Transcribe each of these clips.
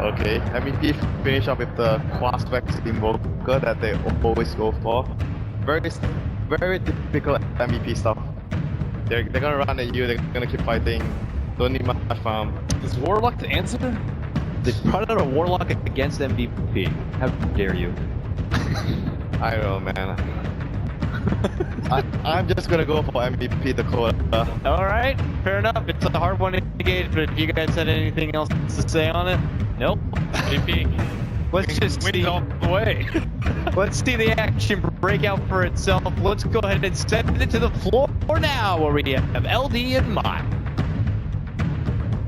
Okay, MVP finish up with the cross-vex invoker that they always go for. Very typical MVP stuff. They're gonna run at you, they're gonna keep fighting, don't need much farm. Is Warlock to answer? They brought out a Warlock against MVP. How dare you? I don't know, man. I'm just gonna go for MVP Dakota. Alright, fair enough. It's a hard one to engage, but if you guys had anything else to say on it? Nope. MVP. Let's just win all the way. Let's see the action break out for itself. Let's go ahead and send it to the floor now, where we have LD and Mott.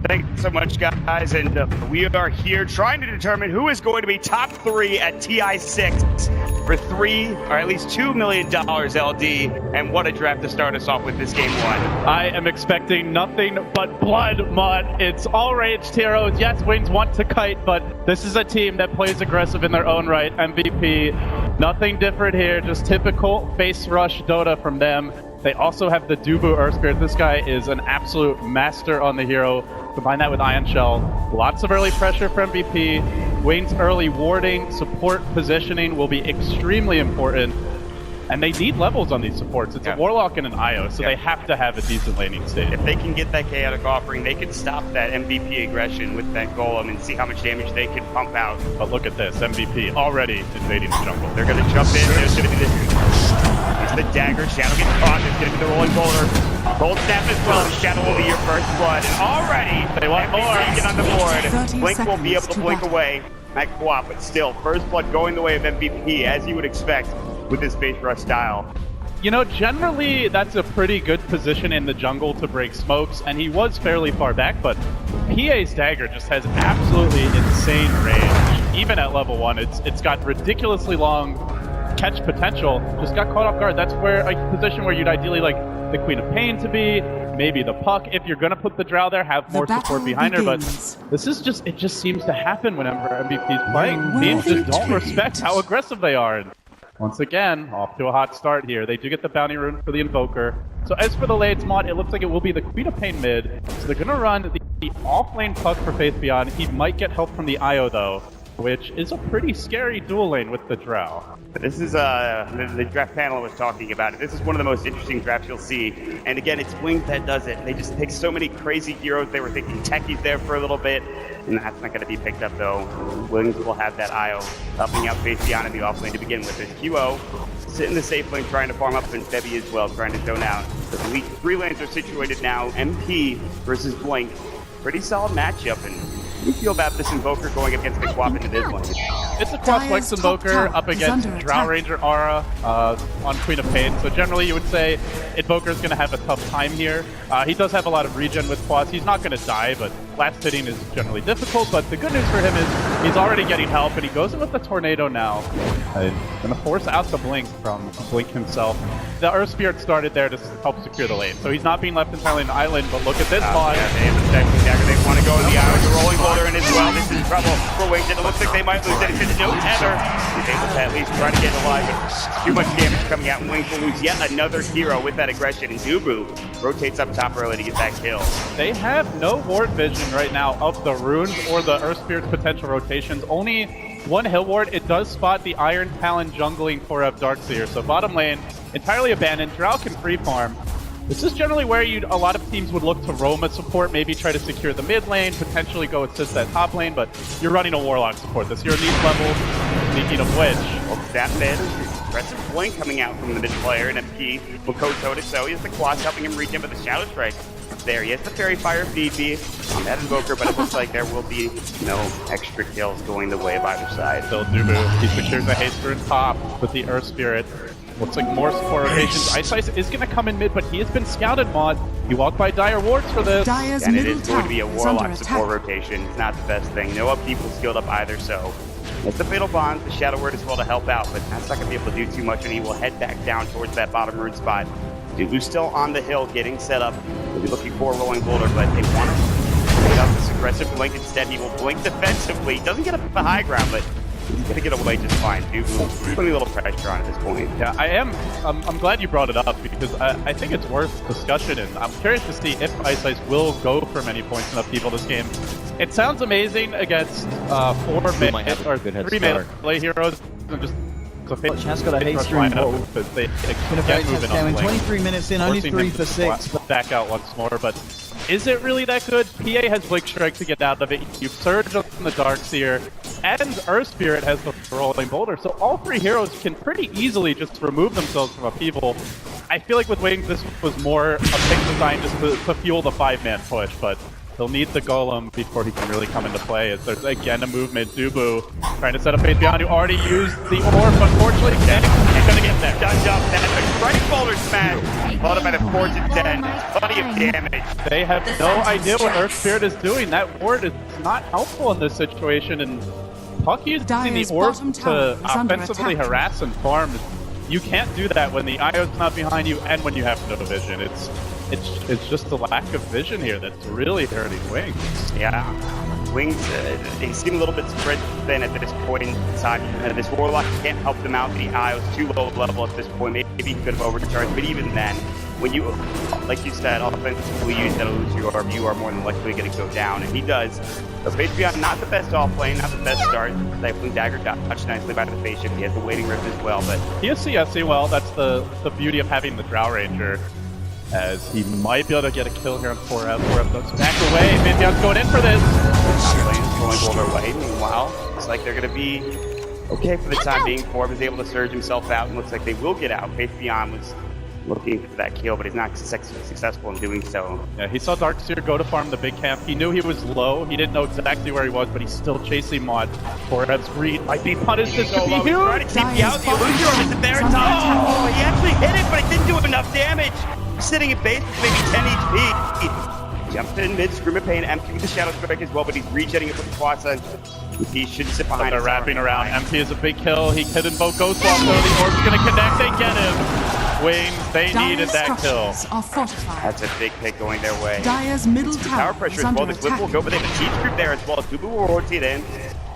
Thanks so much, guys, and we are here trying to determine who is going to be top 3 at TI6 for $3 or at least $2 million LD, and what a draft to start us off with this game 1. I am expecting nothing but blood, Mutt. It's all raged heroes. Yes, Wings want to kite, but this is a team that plays aggressive in their own right. MVP, nothing different here, just typical face rush Dota from them. They also have the Dubu Earth Spirit. This guy is an absolute master on the hero. Combine that with Ion Shell. Lots of early pressure for MVP. Wayne's early warding, support positioning will be extremely important. And they need levels on these supports. It's a Warlock and an IO, so they have to have a decent laning state. If they can get that chaotic offering, they can stop that MVP aggression with that golem and see how much damage they can pump out. But look at this, MVP already invading the jungle. They're going to jump in. There's going to be it's the dagger. Shadow gets caught. There's going to be the rolling boulder. Cold snap as well. Shadow will be your first blood. And already, they want MVP more. get on the board. Blink will be able to blink away. That co-op, but still, first blood going the way of MVP, as you would expect with his face rush style. You know, generally that's a pretty good position in the jungle to break smokes, and he was fairly far back, but PA's dagger just has absolutely insane range. Even at level 1, it's got ridiculously long catch potential. Just got caught off guard. That's where a position where you'd ideally like the Queen of Pain to be, maybe the Puck. If you're gonna put the Drow there, have more support behind her, but this is just, it just seems to happen whenever MVP's playing. Teams just don't respect how aggressive they are. And once again, off to a hot start here. They do get the bounty rune for the Invoker. So as for the lanes mod, it looks like it will be the Queen of Pain mid. So they're gonna run the off-lane Puck for Faith Beyond. He might get help from the IO though, which is a pretty scary dual lane with the Drow. This is the draft panel was talking about it. This is one of the most interesting drafts you'll see. And again, it's Wings that does it. They just pick so many crazy heroes. They were thinking Techie's there for a little bit, and that's not going to be picked up though. Wings will have that IO helping out Faith Beyond in the off lane to begin with. There's QO sitting in the safe lane trying to farm up, and Debbie as well trying to zone out. The three lanes are situated now. MP versus Blink. Pretty solid matchup, and how do you feel about this Invoker going against the Quap into this lane? It's a cross-flex Invoker up against Drow Ranger Aura on Queen of Pain. So generally you would say Invoker's going to have a tough time here. He does have a lot of regen with Quas. He's not going to die, but last hitting is generally difficult. But the good news for him is he's already getting help, and he goes in with the Tornado now. Going to force out the Blink from Blink himself. The Earth Spirit started there to help secure the lane. So he's not being left entirely in the island, but look at this mod. Yeah, they have the second dagger. They want to go in the IO. The rolling boulder in as well. This is trouble for Wings, and it looks like they might lose it. It's no tether. He's able to at least try to get alive, but too much damage coming out, and Wings will lose yet another hero with that aggression, and Dubu rotates up top early to get that kill. They have no ward vision right now of the runes or the Earth Spirit's potential rotations. Only one hill ward. It does spot the Iron Talon jungling for Darkseer, so bottom lane entirely abandoned. Drow can free farm. This is generally where a lot of teams would look to roam a support, maybe try to secure the mid lane, potentially go assist that top lane, but you're running a Warlock support. This you're in these levels, speaking of which. Well, that mid, aggressive Blink coming out from the mid player, and MP will co-toe it, so he has the Quas helping him reach in, but the Shadow Strike there. He has the Fairy Fire BB on that Invoker, but it looks like there will be no extra kills going the way of either side. Still Dubu, he secures the Haster in top with the Earth Spirit. Looks like more support rotations. Ice Ice is going to come in mid, but he has been scouted, Mod. You walk by Dire Wards for this. And it is going to be a Warlock support rotation. It's not the best thing. No upkeep will skilled up either, so it's the Fatal Bond, the Shadow Word as well to help out, but that's not going to be able to do too much, and he will head back down towards that bottom rune spot. Dubu's still on the hill getting set up. He'll be looking for a rolling boulder, but they want to pick up this aggressive Blink instead. He will blink defensively. He doesn't get up the high ground, but he's going to get away just fine. Dubu putting a little pressure on at this point. Yeah, I'm glad you brought it up because I think it's worth discussion, and I'm curious to see if Ice Ice will go for many points in upheaval this game. It sounds amazing against 4 mid might have a or good head 3 start. melee heroes. And just Watch has got a hate stream wall. They Innovate get has moving on going the lane. 23 minutes in, only Forcing 3 him for to 6. back out once more, but is it really that good? PA has Blink Strike to get out of it. You Surge on the Darkseer, and Earth Spirit has the Rolling Boulder, so all 3 heroes can pretty easily just remove themselves from upheaval. I feel like with Wings, this was more a pick design just to fuel the 5-man push, but he'll need the Golem before he can really come into play, as there's again a movement. Dubu trying to set up Faith Beyond, who already used the Orb, unfortunately can't gonna get there. Done job, that's a great boulder smash. Followed him at a 4 to 10. Plenty of damage. They have no idea what Earth Spirit is doing. That ward is not helpful in this situation, and Puck using Dire's the Orb bottom tower to is under offensively attack. harass and farm. You can't do that when the IO's not behind you and when you have no vision. It's just the lack of vision here that's really hurting Wings. Yeah. Wings, they seem a little bit spread thin at this point in time. This Warlock can't help them out. The IO is too low level at this point. Maybe he could have overcharged, but even then, when you, like you said, offensively use that illusion, you are more than likely going to go down, and he does. But Faith Beyond, not the best off lane, not the best start. Stifling Dagger dodged nicely by the face shift. He has the waiting rift as well, but He is CSing well. That's the beauty of having the Drow Ranger, as he might be able to get a kill here on 4F. 4F looks back away. Faith Beyond's going in for this. lane's going Boulder away. Meanwhile, looks like they're going to be okay for the time being. Forb is able to surge himself out, and looks like they will get out. Faith Beyond was looking for that kill, but he's not successful in doing so. Yeah, he saw Darkseer go to farm the big camp. He knew he was low. He didn't know exactly where he was, but he's still chasing Mod. 4F's read might be punished. This could be Trying huge. to keep you out. The illusion orb isn't there. Oh, he actually hit it, but it didn't do enough damage. Sitting at base with maybe 10 HP. Jumped in mid, Scream of Pain, empty with the Shadow Strike as well, but he's rejetting it with the Quasa. He should sit behind. They're wrapping around. MP is a big kill. He could invoke Ghost Walk, though. The orb's going to connect. They get him. Wings, they needed Dire's that kill. structures are fortified. That's a big pick going their way. Dire's middle Power tower pressure is as well. under The clip will attack. go, but they have a Teach group there as well. Dubu will rotate in.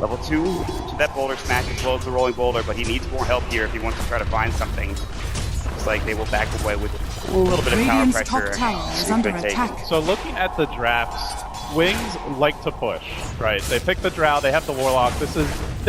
Level 2 to that boulder smash as well as the rolling boulder, but he needs more help here if he wants to try to find something. Looks like they will back away with a little bit of power Radiant's pressure. top tower is Should under take it. attack. So looking at the drafts, Wings like to push, right? They pick the Drow, they have the Warlock. This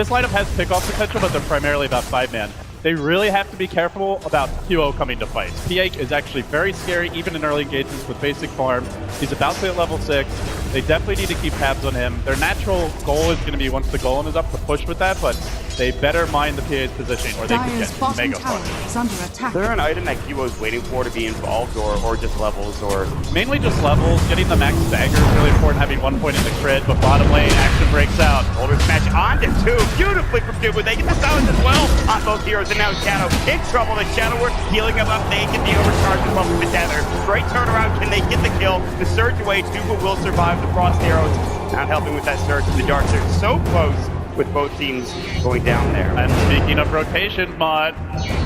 lineup has pick-off potential, but they're primarily about 5-man. They really have to be careful about QO coming to fights. PA is actually very scary, even in early engagements with basic farm. He's about to hit level 6. They definitely need to keep tabs on him. Their natural goal is going to be, once the golem is up, to push with that, but they better mind the PA's position or they could Dire's get bottom mega tower punished. is under attack. Is there an item that QO is waiting for to be involved, or just levels, or Mainly just levels. Getting the max dagger is really important, having 1 point in the crit, but bottom lane action breaks out. boulder smash onto 2? Beautifully from Dubu. They get the silence as well on both heroes, and now Shadow in trouble. The Shadow works healing him up. They get the overcharge as well from the tether. Great turnaround. Can they get the kill? The surge away. Dubu will survive the frost arrows. Not helping with that surge from the dark. They're so close with both teams going down there. And speaking of rotations, Mod,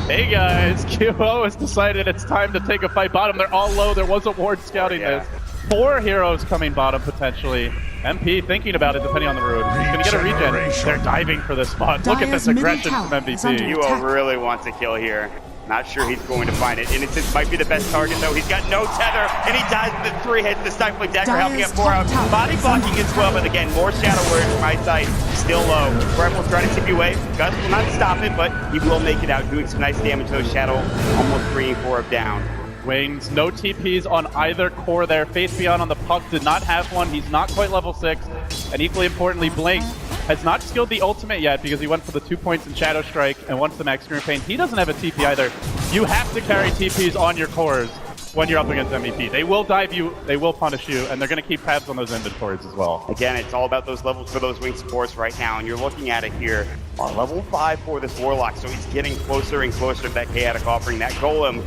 hey guys, QO has decided it's time to take a fight bottom. They're all low. There was a ward scouting Yeah. this. 4 heroes coming bottom potentially. MP thinking about it depending on the rune. He's gonna get a regen. They're diving for this spot. Look at this Dire's middle aggression from tower is under MVP. attack. QO really wants a kill here. Not sure he's going to find it. Innocence might be the best target, though. He's got no tether, and he dies with the 3 hits. The Stifling Dagger helping get Dire's 4 out. top tower Body is blocking under as well, but again, more Shadow Word from my side. Still low. Brett will try to tip you away. Gus will not stop it, but he will make it out, doing some nice damage to those Shadow, almost bringing 4 down. Wings, no TPs on either core there. Faith Beyond on the Puck did not have one. He's not quite level 6. And equally importantly, Blink has not skilled the ultimate yet because he went for the 2 points in Shadow Strike and once the max Scream of Pain. He doesn't have a TP either. You have to carry TPs on your cores when you're up against MVP. They will dive you, they will punish you, and they're going to keep tabs on those inventories as well. Again, it's all about those levels for those wing supports right now, and you're looking at it here on level 5 for this Warlock, so he's getting closer and closer to that chaotic offering, that golem,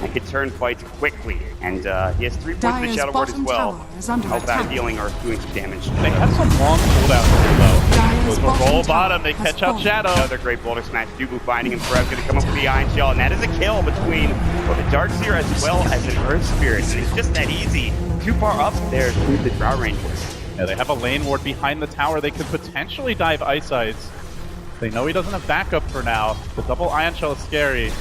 and can turn fights quickly. And he has 3 points of the Dire's Shadow Word as bottom well. tower is under Help out attack. healing or doing some damage. They have some long cooldowns here, though. Dire's Those will bottom roll tower bottom, they has catch out fallen. Shadow. Another great boulder smash. Dubu finding him. Forever going to come up with the Iron Shell, and that is a kill between both the Darkseer as well as an Earth Spirit. And it's just that easy. Too far up there to the Drow Rangers. Yeah, they have a lane ward behind the tower. They could potentially dive Ice Ice. They know he doesn't have backup for now. The double Ion Shell is scary.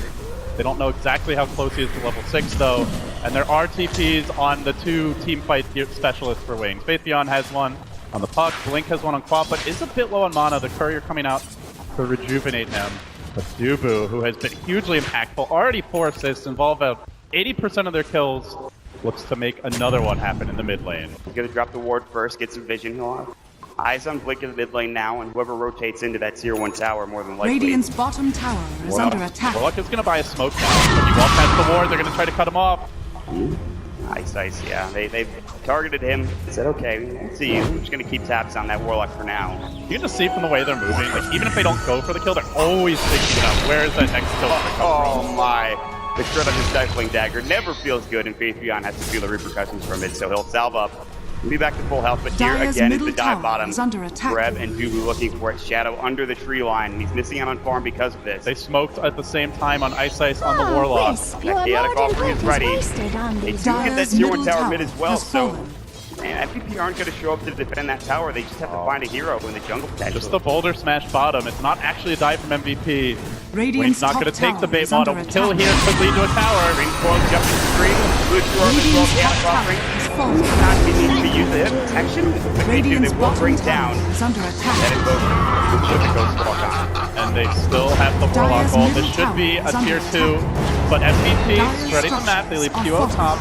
They don't know exactly how close he is to level 6, though. And there are TPs on the 2 team fight specialists for Wings. Faith Beyond has one. on the puck. Blink has one on Quap, but is a bit low on mana. The courier coming out to rejuvenate him. But Dubu, who has been hugely impactful, already 4 assists, involve about 80% of their kills, looks to make another one happen in the mid lane. He's going to drop the ward first, get some vision. He'll have eyes on Blink in the mid lane now, and whoever rotates into that tier 1 tower more than likely. Radiant's bottom tower is under attack. Warlock is going to buy a smoke now. When you walk past the ward, they're going to try to cut him off. Ice, yeah. They've targeted him. Said, okay, we'll see you. I'm just going to keep tabs on that Warlock for now. You can just see from the way they're moving, like even if they don't go for the kill, they're always thinking about where is that next kill going to come from. Oh my. The crit on the Stifling Dagger never feels good, and Faith Beyond has to feel the repercussions from it, so he'll salve up. He'll be back to full health, but here Dire's again is the middle dive tower bottom. is under attack. Greb and Dubu looking for it. Shadow under the tree line, and he's missing out on farm because of this. They smoked at the same time on Ice on the Warlock. That chaotic offering is ready. They do get that tier 1 tower mid as well, so FPP aren't going to show up to defend that tower. They just have to find a hero in the jungle potentially. Just the boulder smash bottom. It's not actually a dive from MVP. Radiant's Wayne's not top going to take the tower bait is under model. Kill attack. here could lead to a tower. Green Coil jumping screen. Good throw as well. Radiant's top Chaotic tower offering. is falling. Not needing to use the hit protection. But they do. They Radiant's will bring bottom down tower is under that attack. invoke with the Ghost Walk on. And they still have the Warlock Dire's ult. middle This should be a tower is tier under 2. But MVP Dire's spreading the map. They leave structures Q are up top.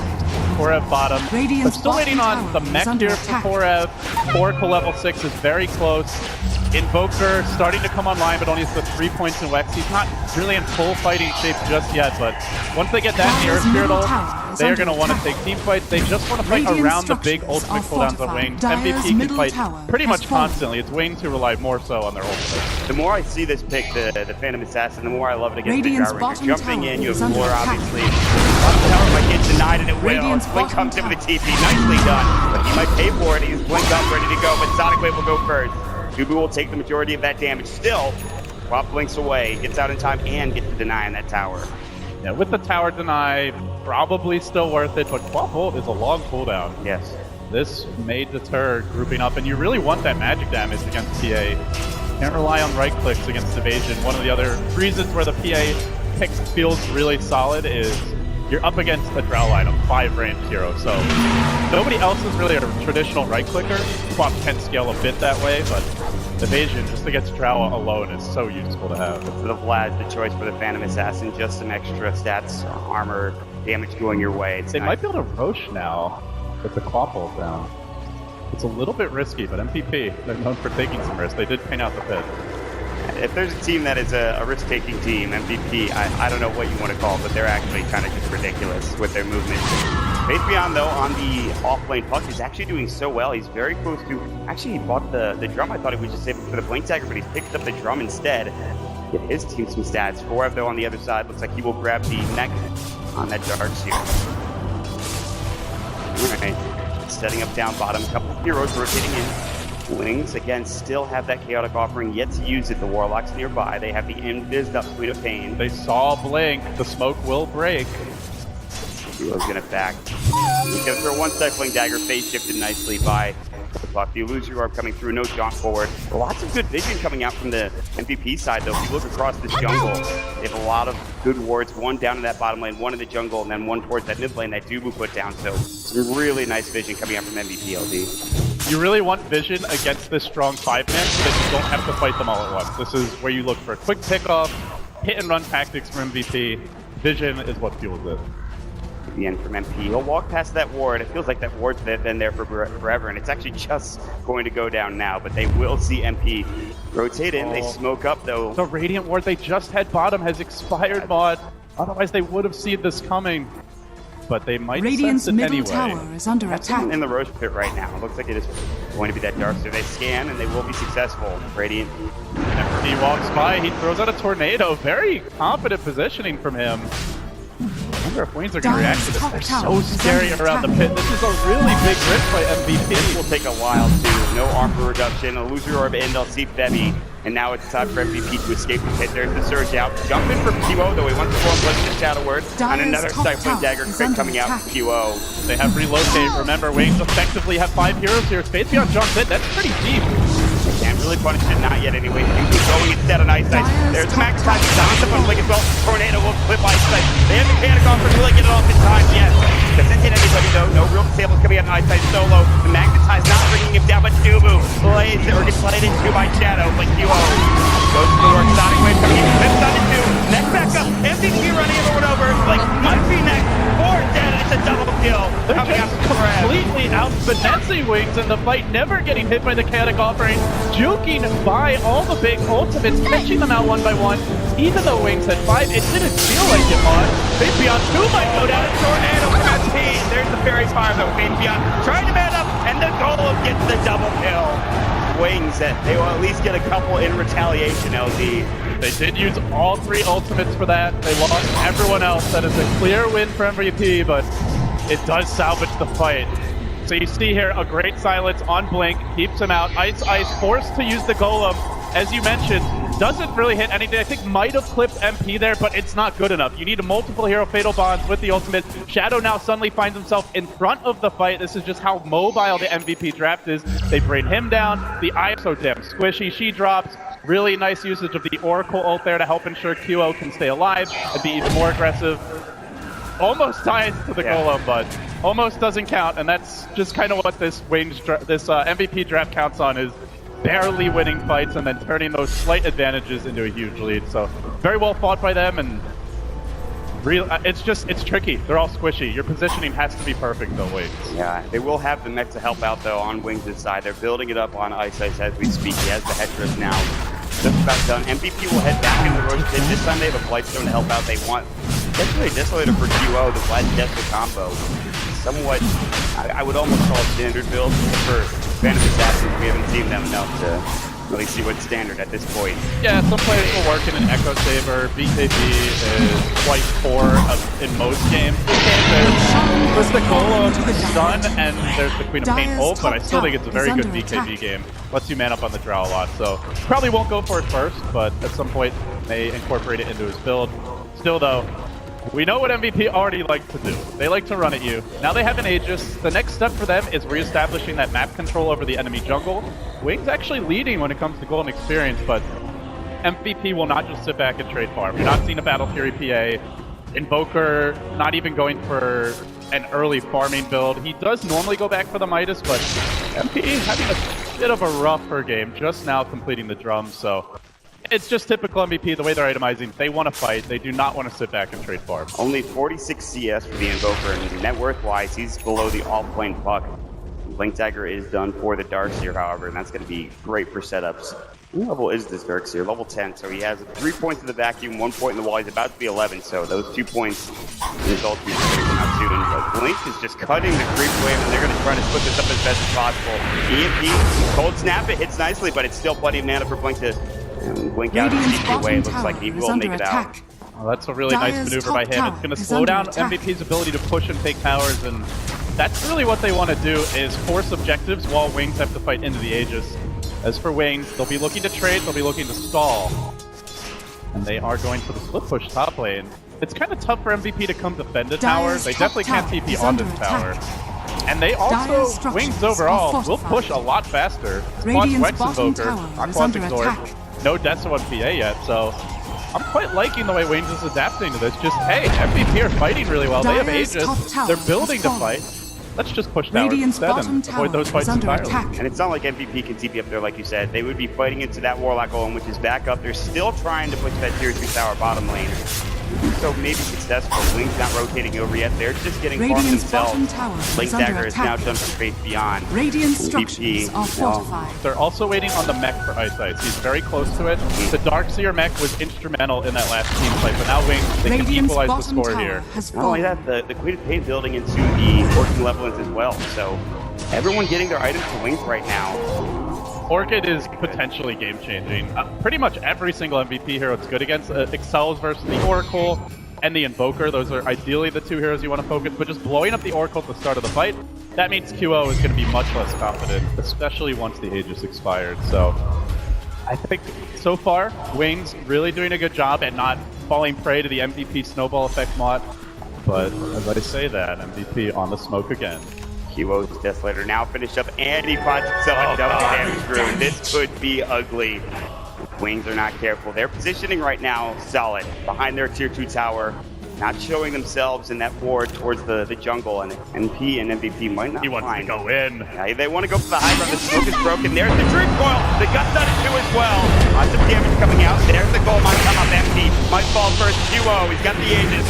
Forev bottom. Radiant's But still waiting bottom on the tower mech is under here for attack. Forev. Oracle level 6 is very close. Invoker starting to come online, but only has the 3 points in Wex. He's not really in full fighting shape just yet, but once they get that near Dire's middle Spirital, tower is they are under going to want to attack. take team fights. They just want to fight Radiant around the big structures ultimate are cooldowns on fortified. Wayne. Dire's MVP can middle fight tower pretty has much fallen. constantly. It's Wayne to rely more so on their ultimate. The more I see this pick, the Phantom Assassin, the more I love it against Radiant's the Drow. bottom You're jumping tower in, you is have under more, attack. obviously. Bottom tower might get denied, and it will. Radiant's Blink bottom comes in with a tower. TP. Nicely done. But he might pay for it. He's blinked up, ready to go, but Sonic Wave will go first. Dubu will take the majority of that damage. Still, Quap blinks away, gets out in time, and gets the deny on that tower. Yeah, with the tower deny, probably still worth it, but Quap ult is a long cooldown. Yes. This may deter grouping up, and you really want that magic damage against PA. Can't rely on right clicks against evasion. One of the other reasons where the PA pick feels really solid is you're up against a Drow line of 5 ranged heroes, so nobody else is really a traditional right clicker. Quap can scale a bit that way, but evasion just against Drow alone is so useful to have. For the Vlad, the choice for the Phantom Assassin, just some extra stats, armor, damage going your way. It's They nice. might be able to Roche now with the Quap ult down. It's a little bit risky, but MPP, they're known for taking some risks. They did paint out the pit. If there's a team that is a risk-taking team, MVP, I don't know what you want to call it, but they're actually kind of just ridiculous with their movement. Faith Beyond, though, on the off-lane puck is actually doing so well. He's very close to... Actually, he bought the drum. I thought he would just save it for the Blink Dagger, but he's picked up the drum instead. Give his team some stats. Forev, though, on the other side, looks like he will grab the neck on that Dark here. All right. Setting up down bottom. Couple of heroes rotating in. Wings, again, still have that chaotic offering yet to use it. The Warlock's nearby. They have the invis up Fleet of Pain. They saw Blink. The smoke will break. Duo's gonna back. He's gonna throw one Stifling Dagger, phase shifted nicely by the puck. The Illusory Orb coming through, no jaunt forward. Lots of good vision coming out from the MVP side, though. If you look across this jungle, they have a lot of good wards. One down in that bottom lane, one in the jungle, and then one towards that mid lane that Dubu put down. So some really nice vision coming out from MVP LD. You really want vision against this strong 5-man so that you don't have to fight them all at once. This is where you look for a quick pickoff, hit and run tactics from MVP. Vision is what fuels it. The end from MP. He'll walk past that ward. It feels like that ward's been there for forever, and it's actually just going to go down now, but they will see MP rotate in. They smoke up, though. The Radiant Ward they just had bottom has expired, Mod. Otherwise they would have seen this coming. But they might Radiant's sense it middle anyway. tower is under That's attack. in the Roche pit right now. It looks like it is going to be that dark. So they scan, and they will be successful. Radiant. After he walks by, he throws out a tornado. Very confident positioning from him. I wonder if Waynes are going to react to this. They're so scary around the pit. This is a really big risk by MVP. This will take a while, too. No armor reduction. Illusory Orb in. They'll see Bevy. And now it's time for MVP to escape the pit. There's the surge out. Jump in for QO, though he wants to form Blitz to Shadow Word. And another Stifling Dagger crit coming out from QO. They have relocate. Remember, Waynes effectively have 5 heroes here. Faith Beyond jumps in. That's pretty deep. Can't really punished it, not yet anyway. He's going instead on Ice Ice. There's the max time, Don's up on Blink as well. Tornado will clip Ice Ice. They have the panic off, but really get it off in time, yes. Doesn't hit anybody though, no real disables coming out on Ice Ice solo. The Magnetize not bringing him down, but Dubu plays or gets played into by Shadow, like QO. Goes to the work, Sonic Wave coming in, flips on it too. Next back up, MVP running everyone over. Like, might be next, 4 dead, and it's a double kill. They're Coming out just from Crab. completely out-finessing Wings in the fight, never getting hit by the chaotic offering, juking by all the big ultimates, catching them out one by one. Even though Wings had 5, it didn't feel like it on. Beyond 2 might go down, and Tornado from ST. There's the Fairy Fire though, Beyond trying to man up, and the Golem gets the double kill. Wings that they will at least get a couple in retaliation, LD. They did use all 3 ultimates for that. They lost everyone else. That is a clear win for MVP, but it does salvage the fight. So you see here a great silence on Blink, keeps him out. Ice Ice forced to use the Golem, as you mentioned. Doesn't really hit anything. I think might have clipped MP there, but it's not good enough. You need a multiple hero fatal bonds with the ultimate. Shadow now suddenly finds himself in front of the fight. This is just how mobile the MVP draft is. They bring him down. The eye so damn squishy. She drops. Really nice usage of the Oracle ult there to help ensure QO can stay alive and be even more aggressive. Almost ties to the Golem, but almost doesn't count, and that's just kind of what this MVP draft counts on, is barely winning fights and then turning those slight advantages into a huge lead. So very well fought by them, and it's tricky. They're all squishy. Your positioning has to be perfect though, Wings. Yeah, they will have the mech to help out though on Wings' side. They're building it up on Ice Ice as we speak. He has the Headrest now. Just about done. MVP will head back into the Roach Pit this Sunday, but Blightstone to help out. They want essentially a Desolator for QO, the Vlad Desper combo. Somewhat, I would almost call it standard build for Phantom Assassins. We haven't seen them enough to really see what's standard at this point. Yeah, some players will work in an Echo Saber. BKB is quite poor in most games. There's the Golem, Stun, and there's the Queen of Pain ult, but I still think it's a very good BKB game. Lets you man up on the draw a lot, so probably won't go for it first, but at some point may incorporate it into his build. Still though, we know what MVP already like to do. They like to run at you. Now they have an Aegis. The next step for them is reestablishing that map control over the enemy jungle. Wings actually leading when it comes to Golem experience, but MVP will not just sit back and trade farm. You're not seeing a Battle Fury PA. Invoker not even going for an early farming build. He does normally go back for the Midas, but MP having a bit of a rougher game, just now completing the drums, so it's just typical MVP, the way they're itemizing. They want to fight. They do not want to sit back and trade farm. Only 46 CS for the Invoker, and net worth-wise, he's below the off-lane puck. Blink Dagger is done for the Darkseer, however, and that's going to be great for setups. What level is this Darkseer? Level 10, so he has 3 points in the vacuum, 1 point in the wall. He's about to be 11, so those 2 points in his ultimate are going to come out soon. But Blink is just cutting the creep wave, and they're going to try to split this up as best as possible. EMP, Cold Snap, it hits nicely, but it's still plenty of mana for Blink to blink out and keep away. It looks like he will make it out. Well, that's a really nice maneuver by him. It's going to slow down MVP's ability to push and take towers, and that's really what they want to do, is force objectives while Wings have to fight into the Aegis. As for Wings, they'll be looking to trade, they'll be looking to stall. And they are going for the split push top lane. It's kind of tough for MVP to come defend a tower. They definitely can't TP on this tower. And they also, Wings overall, will push a lot faster. Quad Wex Invoker, not Quad Exort. No Deso on PA yet, so I'm quite liking the way Wings is adapting to this. Just, hey, MVP are fighting really well. They have Aegis. They're building to fight. Let's just push towers instead and avoid those fights entirely. And it's not like MVP can TP up there, like you said. They would be fighting into that Warlock Golem, which is back up. They're still trying to push that tier 2 tower bottom lane. So maybe successful. Wings not rotating over yet. They're just getting farmed themselves. Blink Dagger is now done for Faith Beyond. Radiant structures are fortified. They're also waiting on the mech for Ice Ice. He's very close to it. The Darkseer mech was instrumental in that last team fight, but now Wings, they can equalize the score here. Not only that, the Queen of Pain building into the Orchid Malevolence as well. So everyone getting their items to Wings right now. Orchid is potentially game-changing. Pretty much every single MVP hero it's good against excels versus the Oracle and the Invoker. Those are ideally the 2 heroes you want to focus, but just blowing up the Oracle at the start of the fight, that means QO is going to be much less confident, especially once the Aegis expired. So I think so far, Wings really doing a good job at not falling prey to the MVP snowball effect mod. But as I say that, MVP on the smoke again. QO's Desolator now finished up, and he finds himself a double damage rune. This could be ugly. Wings are not careful. They're positioning right now solid behind their tier 2 tower, not showing themselves in that ward towards the jungle, and NP and MVP might not He wants find to go in. Yeah, they want to go for the high ground. The smoke is broken. There's the Dream Coil. The Gut's on it too as well. Lots of damage coming out. There's the goal. Might come up empty. Might fall first. QO. He's got the Aegis.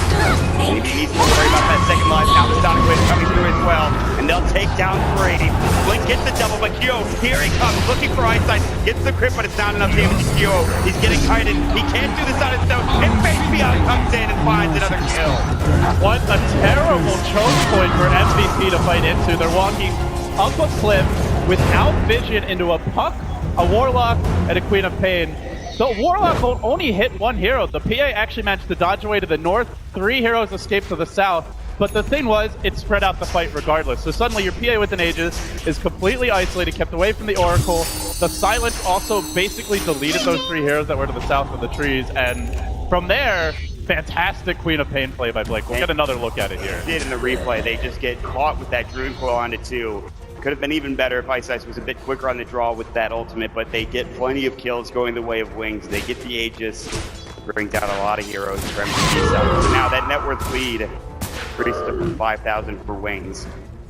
Maybe he needs to worry about that second life. Now the Sonic Wave coming through as well. And they'll take down 3. Blink gets the double, but QO, here he comes. Looking for eyesight. Gets the crit, but it's not enough damage to QO. He's getting kited. He can't do this on his own. And Beyond comes in and finds another kill. What a terrible choke point for MVP to fight into. They're walking up a cliff without vision into a Puck, a Warlock, and a Queen of Pain. The Warlock will only hit one hero. The PA actually managed to dodge away to the north. 3 heroes escaped to the south. But the thing was, it spread out the fight regardless. So suddenly your PA with an Aegis is completely isolated, kept away from the Oracle. The Silence also basically deleted those 3 heroes that were to the south of the trees. And from there, fantastic Queen of Pain play by Blake. We'll get another look at it here. Did in the replay. They just get caught with that Druid Coil onto 2. Could have been even better if Ice Ice was a bit quicker on the draw with that ultimate, but they get plenty of kills going the way of Wings. They get the Aegis, bring down a lot of heroes for MVP. So now that net worth lead increased to 5,000 for Wings.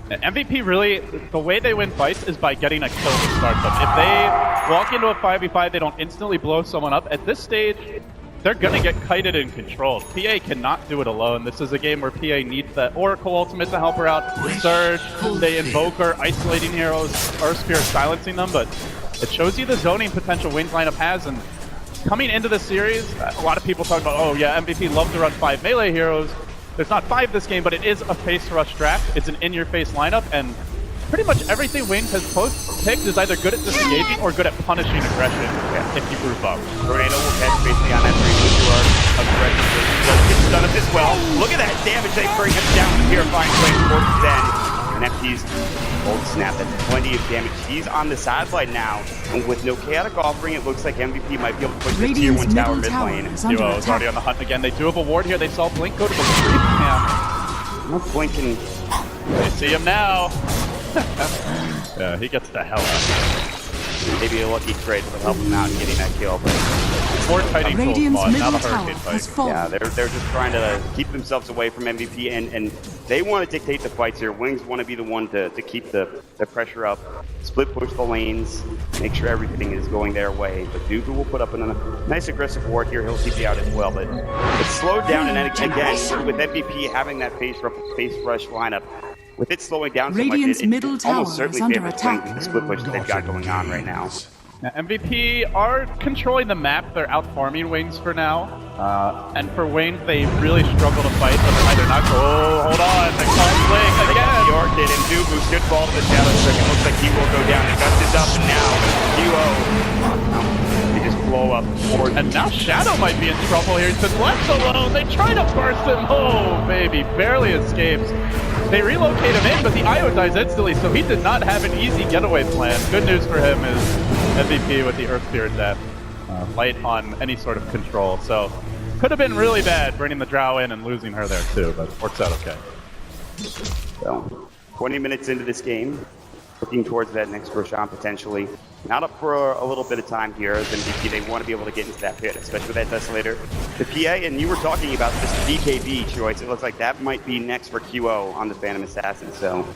MVP really, the way they win fights is by getting a kill to start them. If they walk into a 5v5, they don't instantly blow someone up. At this stage, they're going to get kited and controlled. PA cannot do it alone. This is a game where PA needs that Oracle ultimate to help her out. Surge, they invoke her, isolating heroes, Earth Spirit silencing them, but it shows you the zoning potential Wings lineup has. And coming into the series, a lot of people talk about, oh yeah, MVP loves to run 5 melee heroes. There's not 5 this game, but it is a face rush draft. It's an in-your-face lineup, and pretty much everything Wings has picked is either good at disengaging or good at punishing aggression if you group up. Tornado will catch basically on that 3 who are aggressively. Let's get stun up as well. Look at that damage they bring him down with Purifying Flame towards his end. And FT's Cold Snap, that's plenty of damage. He's on the sideline now, and with no Chaotic Offering, it looks like MVP might be able to push the tier 1 tower mid lane. Duo is already on the hunt again. They do have a ward here. They saw Blink go to the creep camp. No blinking. They see him now. Yeah, he gets the hell out. Maybe a lucky trade would help him out in getting that kill, but Ward fighting full spawn, now the Hurricane fight. yeah, they're just trying to keep themselves away from MVP, and they want to dictate the fights here. Wings want to be the one to keep the pressure up, split push the lanes, make sure everything is going their way. But Dooku will put up a nice aggressive ward here. He'll TP out as well, but it's slowed down, and then again, with MVP having that face rush lineup, with it slowing down so much, it almost certainly favors Wings with the split push that they've got going on right now. Now, MVP are controlling the map. They're out farming Wings for now. And for Wings, they really struggle to fight, but they're either not. Oh, hold on. They call Blink again. York did, and Dooku should fall to the shadow strike. It looks like he will go down. The Gust is up, and now QO. They just blow up. And now Shadow might be in trouble here. He's been left alone. They try to burst him. Oh, baby. Barely escapes. They relocate him in, but the IO dies instantly, so he did not have an easy getaway plan. Good news for him is MVP with the Earth Spirit death. Light on any sort of control. So, could have been really bad bringing the Drow in and losing her there too, but works out okay. So, 20 minutes into this game, looking towards that next Roshan potentially. Not up for a little bit of time here as MVP. They want to be able to get into that pit, especially with that Desolator. The PA, and you were talking about this BKB choice. It looks like that might be next for QO on the Phantom Assassin, so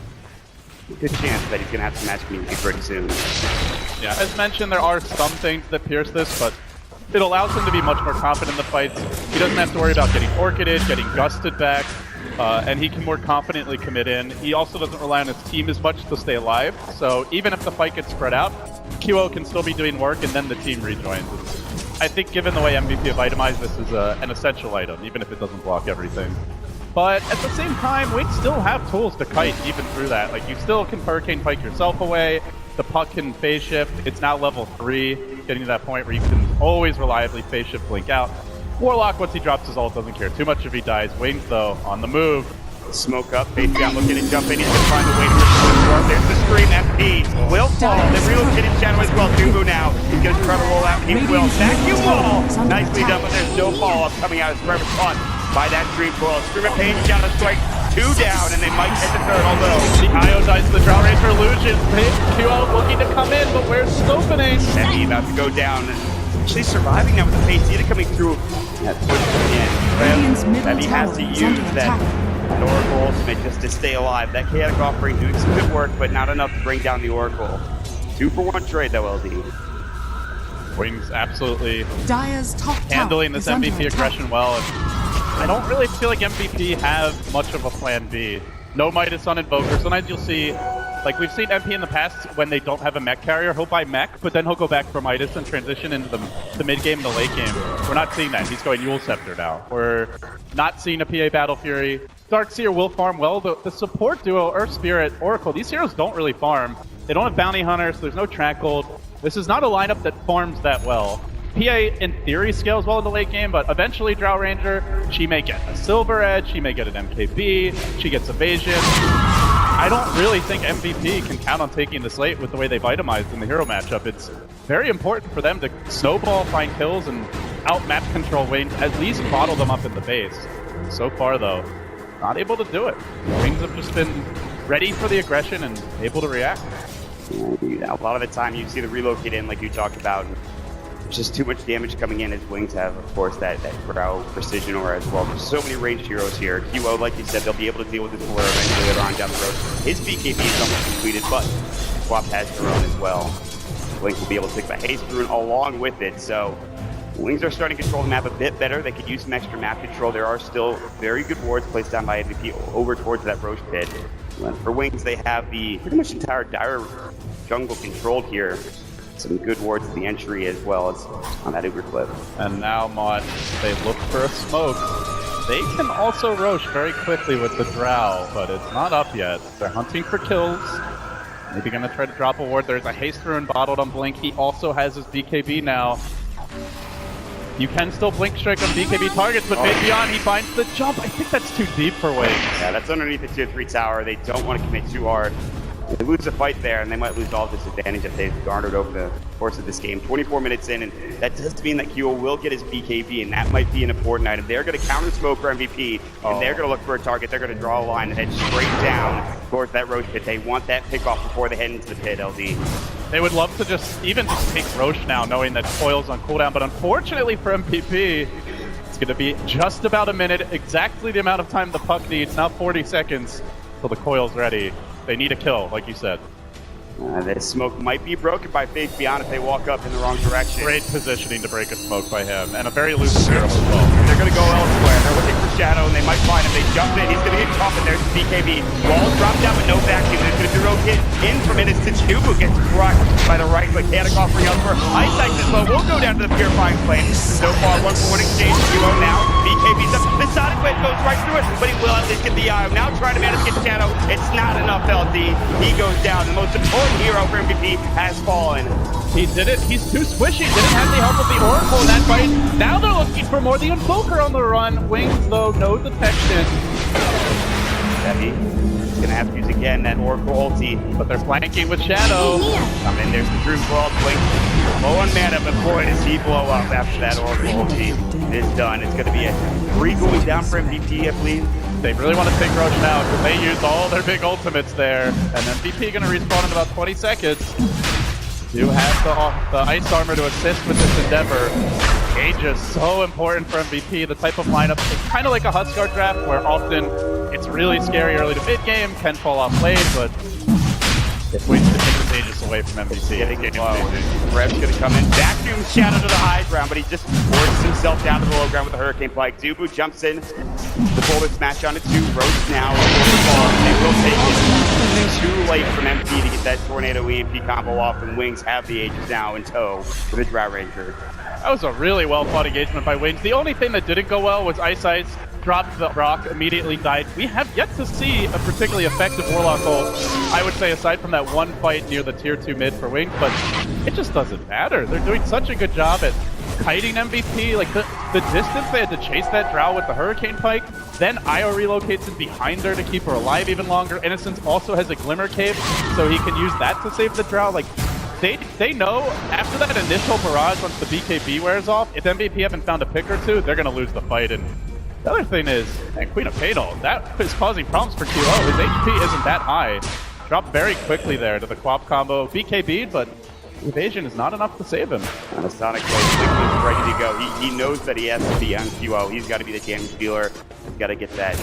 good chance that he's going to have some match community pretty soon. Yeah, as mentioned, there are some things that pierce this, but it allows him to be much more confident in the fights. He doesn't have to worry about getting orchided, getting gusted back, and he can more confidently commit in. He also doesn't rely on his team as much to stay alive, so even if the fight gets spread out, QO can still be doing work, and then the team rejoins. I think given the way MVP have itemized, this is an essential item, even if it doesn't block everything. But at the same time, we still have tools to kite even through that. Like, you still can Hurricane Pike yourself away, the Puck can phase shift, it's now level 3, getting to that point where you can always reliably phase shift Blink out. Warlock, once he drops his ult, doesn't care too much if he dies. Wings, though, on the move. Smoke up, face down, looking to jump in. He's going to find a way to restore. There's the scream. FP will fall. They relocated Shadow as well. Dooku now. He's going to try to roll out, and he will. Vacuum wall. Nicely done, but there's no follow-up coming out. His forever caught by that Dream Coil. Scream of Pain, Shadow Strike. 2 down, and they might get the third, although The IO dies to the Drow Ranger illusion. QO looking to come in, but where's his opening? Heavy about to go down. Actually surviving now with the face Zeta coming through. That push Radiant's in. middle Heavy has tower to is use under that attack. Oracle ultimate just to stay alive. That chaotic offering doing some good work, but not enough to bring down the Oracle. 2-for-1 trade though, LD. Wings absolutely Dire's top tower handling this is under MVP attack. aggression well. And I don't really feel like MVP have much of a plan B. No Midas on Invoker. Sometimes you'll see, like we've seen MP in the past when they don't have a mech carrier, he'll buy mech, but then he'll go back for Midas and transition into the mid game and the late game. We're not seeing that. He's going Yule Scepter now. We're not seeing a PA Battle Fury. Darkseer will farm well. The support duo, Earth Spirit, Oracle, these heroes don't really farm. They don't have Bounty Hunters, there's no track gold. This is not a lineup that farms that well. PA, in theory, scales well in the late game, but eventually Drow Ranger, she may get a Silver Edge, she may get an MKB, she gets Evasion. I don't really think MVP can count on taking this late with the way they've itemized in the hero matchup. It's very important for them to snowball, find kills, and out-map control Wings, at least bottle them up in the base. So far, though, not able to do it. Wings have just been ready for the aggression and able to react. A lot of the time you see the relocate in like you talked about. There's just too much damage coming in as Wings have, of course, that Drow precision aura as well. There's so many ranged heroes here. QO, like you said, they'll be able to deal with this flare eventually later on down the road. His BKB is almost completed, but Swap has their own as well. Wings will be able to take the haste rune along with it, so Wings are starting to control the map a bit better. They could use some extra map control. There are still very good wards placed down by MVP over towards that Roche pit. For Wings, they have the pretty much entire Dire jungle controlled here. Some good wards at the entry as well as on that Uber cliff. And now Mott, they look for a smoke. They can also Roche very quickly with the Drow, but it's not up yet. They're hunting for kills. Maybe gonna try to drop a ward. There's a haste rune bottled on Blink. He also has his BKB now. You can still Blink Strike on BKB targets, but Beyond, he finds the jump. I think that's too deep for Wings. Yeah, that's underneath the tier 3 tower. They don't want to commit too hard. They lose a fight there, and they might lose all this advantage that they've garnered over the course of this game. 24 minutes in, and that does mean that QO will get his BKB, and that might be an important item. They're going to counter smoke for MVP, and they're going to look for a target. They're going to draw a line and head straight down towards that Roche pit. They want that pickoff before they head into the pit, LD. They would love to just take Roche now, knowing that Coil's on cooldown, but unfortunately for MVP, it's going to be just about a minute, exactly the amount of time the puck needs, now 40 seconds, till the Coil's ready. They need a kill, like you said. This smoke might be broken by Faith Beyond if they walk up in the wrong direction. Great positioning to break a smoke by him, and a very loose hero as well. They're going to go elsewhere. They're looking for Shadow, and they might find him. They jump in. He's going to get caught, and there's BKB. Walls drop down with no vacuum. There's going to be a rotate in from Innocent. Jubu gets crushed by the right click. Chaotic offering elsewhere. Ice Ice is low. We'll go down to the Purifying Flame. So far, 1-for-1 exchange. QO now. BKB's up. The Sonic Wave goes right through it, but he will at least get the eye. Now trying to manage to get Shadow. It's not enough, LD. He goes down. The most important hero for MVP has fallen. He did it. He's too squishy. Didn't have the help of the Oracle in that fight. Now they're looking for more. The Invoker on the run. Wings, though, no detection. Heavy is going to have to use again that Oracle ulti. But they're flanking with Shadow. I mean, there's the Dream World Blink. Low on mana, but boy, does he blow up after that Oracle ulti is done. It's going to be a 3 going down for MVP, I believe. They really want to take Roche now because they used all their big ultimates there. And MVP going to respawn in about 20 seconds. Do have the ice armor to assist with this endeavor. Age is so important for MVP. The type of lineup is kind of like a Huskar draft where often it's really scary early to mid game, can fall off late, but if we can take the Aegis away from MVP, getting low. Rev's going to come in, vacuum Shadow to the high ground, but he just forces himself down to the low ground with the Hurricane Pike. Zubu jumps in, the boulder smash on it too. Roach now, they will take it. Too late from MP to get that Tornado EMP combo off, and Wings have the Aegis now in tow for the Drow Ranger. That was a really well-fought engagement by Wings. The only thing that didn't go well was Ice Ice dropped the rock, immediately died. We have yet to see a particularly effective Warlock ult, I would say, aside from that one fight near the tier 2 mid for Wings, but it just doesn't matter. They're doing such a good job at kiting MVP. Like, the distance they had to chase that Drow with the Hurricane Pike, then Io relocates in behind her to keep her alive even longer. Innocence also has a Glimmer Cape, so he can use that to save the Drow. Like, they know after that initial barrage, once the BKB wears off, if MVP haven't found a pick or two, they're going to lose the fight. And The other thing is, and Queen of Fatal, that is causing problems for QO. His HP isn't that high. Dropped very quickly there to the Quap combo. BKB'd, but evasion is not enough to save him. And the Sonic Blade is ready to go. He knows that he has to be on QO. He's got to be the damage dealer. He's got to get the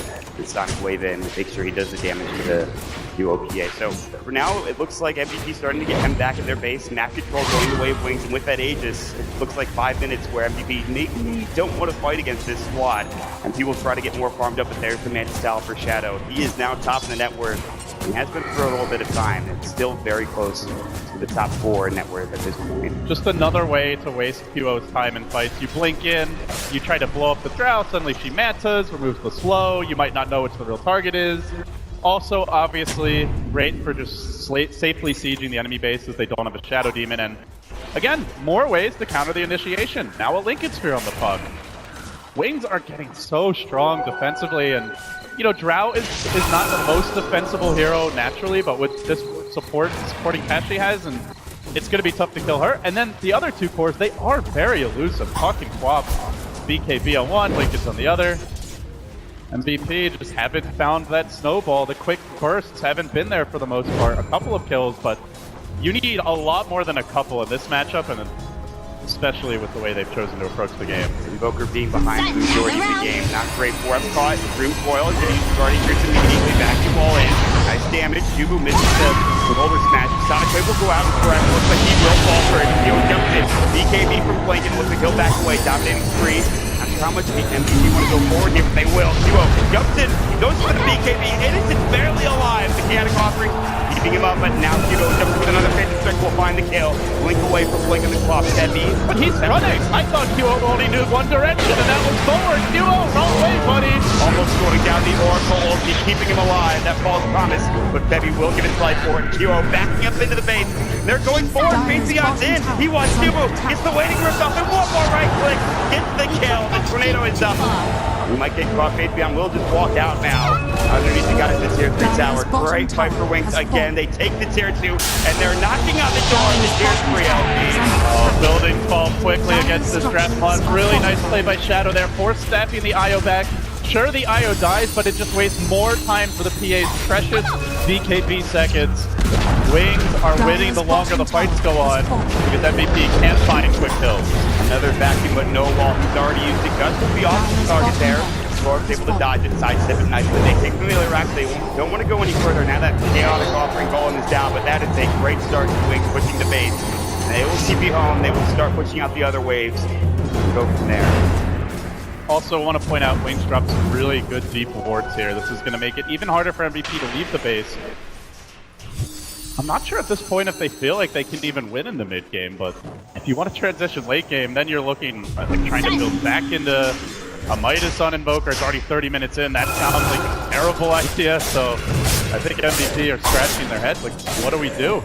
Sonic Wave in, make sure he does the damage to the QOPA. So for now, it looks like MVP starting to get him back at their base. Map control going the way of Wings, and with that Aegis, it looks like 5 minutes where MVP maybe don't want to fight against this squad, and people try to get more farmed up, but there's the Manta style for Shadow. He is now top in the net worth. He has been for a little bit of time. It's still very close to the top 4 in net worth at this point. Just another way to waste QO's time in fights. You blink in, you try to blow up the Drow, suddenly she mantas, removes the slow, you might not know which the real target is. Also, obviously, great for just safely sieging the enemy base as they don't have a Shadow Demon, and again, more ways to counter the initiation. Now a Lincoln Sphere on the puck. Wings are getting so strong defensively, and you know, Drow is not the most defensible hero naturally, but with this supporting patch she has, and it's going to be tough to kill her. And then the other 2 cores, they are very elusive. Talking Quap, BKB on one, Lincoln's on the other. MVP just haven't found that snowball. The quick bursts haven't been there for the most part. A couple of kills, but you need a lot more than a couple in this matchup, and especially with the way they've chosen to approach the game. Invoker being behind the majority of the game. Not great for him. Caught. Room Coil. Guardian Gritz immediately vacuum ball in. Nice damage. Jubu misses the Boulder Smash. Sonic Wave will go out and forever. Looks like he will fall for it. He jumps in. BKB from Blanket looks like he'll back away. Dominating 3. Not sure how much MVP want to go forward here, but they will. Duo jumps in. Goes for the BKB. Innocent barely alive. The chaotic offering keeping him up, but now Duo jumps with another Phantom Strike will find the kill. Blink away from Blink on the clock. But he's running! I thought QO only knew one direction, and that was forward! QO, wrong way, buddy! Almost going down the Oracle ulti, keeping him alive. That false promise, but Bebby will get his life for it. QO backing up into the base. They're going forward. Faceon's in. He wants Dubu. Gets the waiting grip up, and one more right click. Gets the kill. The tornado is up. We might get caught. Faceon will just walk out now. Underneath the guys in the tier 3 tower. Great fight for Wings again. They take the tier 2, and they're knocking on the door of the tier 3 LP. Oh, buildings fall quickly against this draft mod. Really nice play by Shadow there, force staffing the IO back. Sure, the IO dies, but it just wastes more time for the PA's precious BKB seconds. Wings are winning the longer the fights go on, because MVP can't find quick kills. Another vacuum, but no wall. He's already used it. Gus will be off the target there. Scorp's able to dodge it, sidestep it nicely. They take familiar racks. They don't want to go any further. Now that chaotic offering golem is down, but that is a great start to Wings pushing the base. They will TP home. They will start pushing out the other waves. Go from there. Also want to point out Wings dropped some really good deep wards here. This is going to make it even harder for MVP to leave the base. I'm not sure at this point if they feel like they can even win in the mid game, but if you want to transition late game, then you're looking like trying to build back into a Midas on Invoker. It's already 30 minutes in. That sounds like a terrible idea, so I think MVP are scratching their heads like, what do we do?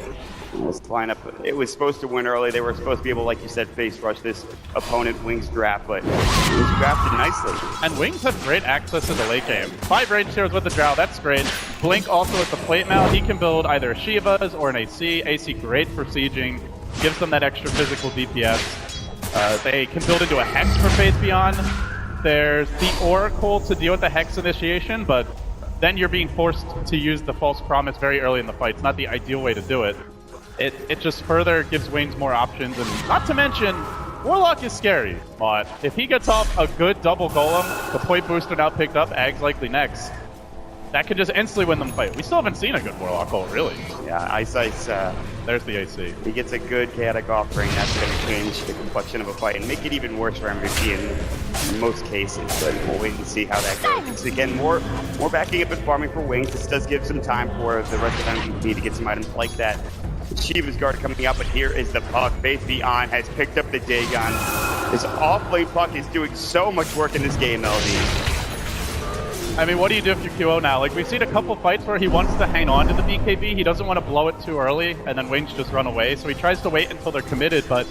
This lineup, it was supposed to win early. They were supposed to be able, like you said, face rush this opponent Wings draft, but Wings drafted nicely. And Wings have great access to the late game. 5 range heroes with the Drow, that's great. Blink also with the plate mount. He can build either a Shiva's or an AC. AC great for sieging, gives them that extra physical DPS. They can build into a Hex for Faith Beyond. There's the Oracle to deal with the Hex initiation, but then you're being forced to use the False Promise very early in the fight. It's not the ideal way to do it. It just further gives Wings more options, and not to mention, Warlock is scary. But if he gets off a good double golem, the point booster now picked up, Ag's likely next. That could just instantly win them fight. We still haven't seen a good Warlock ult, really. Yeah, Ice, there's the AC. He gets a good chaotic offering, that's going to change the complexion of a fight and make it even worse for MVP in most cases, but we'll wait and see how that goes. Again, more backing up and farming for Wings. This does give some time for the rest of MVP to get some items like that. Shiva's guard coming up, but here is the puck. Faith Beyond has picked up the Dagon. This off-blade puck is doing so much work in this game, LD. I mean, what do you do if you're QO now? Like, we've seen a couple fights where he wants to hang on to the BKB. He doesn't want to blow it too early, and then Wings just run away. So he tries to wait until they're committed, but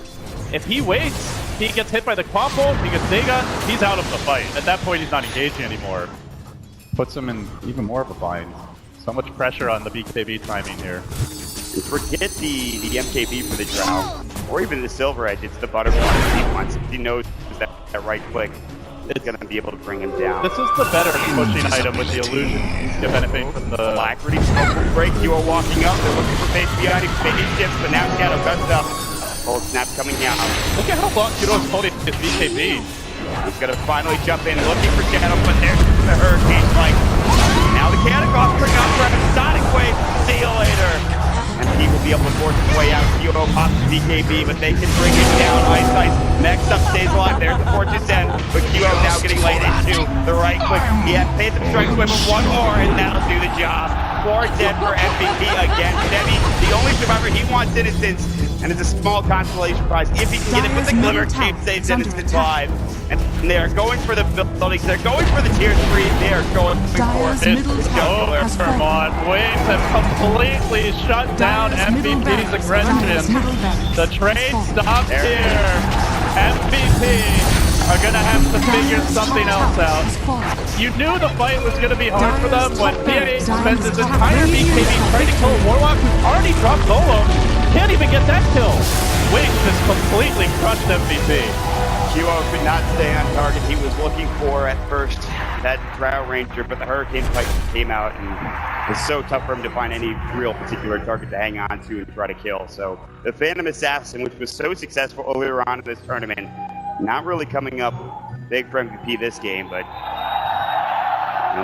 if he waits, he gets hit by the Quap ult, he gets Dagon, he's out of the fight. At that point, he's not engaging anymore. Puts him in even more of a bind. So much pressure on the BKB timing here. Forget the MKB for the Drow, or even the Silver Edge. It's the Butterfly he wants. He knows that right click is going to be able to bring him down. This is the better pushing item with the illusion, if anything, from the... Alacrity, smoke will break. You are walking up. They're looking for face behind him. Fading shifts, but now Shadow cuts up. Cold snap coming down. Look at how long Kudo's holding his BKB. He's going to finally jump in, looking for Shadow, but there's the Hurricane Spike. Now the Cannonball bring up for a Sonic Wave. See you later. And he will be able to force his way out. Kyoto pops the BKB, but they can bring it down. Ice. Next up stays alive. There's the Fortune's End. But Kyoto now getting laid into the right click. He has paid some strikes with one more, and that'll do the job. 4 dead for MVP again. Demi, the only survivor, he wants Innocence. And it's a small consolation prize. If he can get it with the Glimmer, Cape saves Innocence live. And they are going for the buildings. They're going for the tier 3. They are going for this jungler. Come on, Waves have completely shut down MVP's aggression. The trade stops here. MVP are gonna have to figure something else out. You knew the fight was gonna be hard for them when PA spends his entire BKB trying to kill a Warlock who's already dropped solo. Can't even get that kill. Waves just completely crushed MVP. QO could not stay on target. He was looking for, at first, that Drow Ranger, but the Hurricane Spike came out, and it was so tough for him to find any real particular target to hang on to and try to kill. So the Phantom Assassin, which was so successful earlier on in this tournament, not really coming up big for MVP this game, but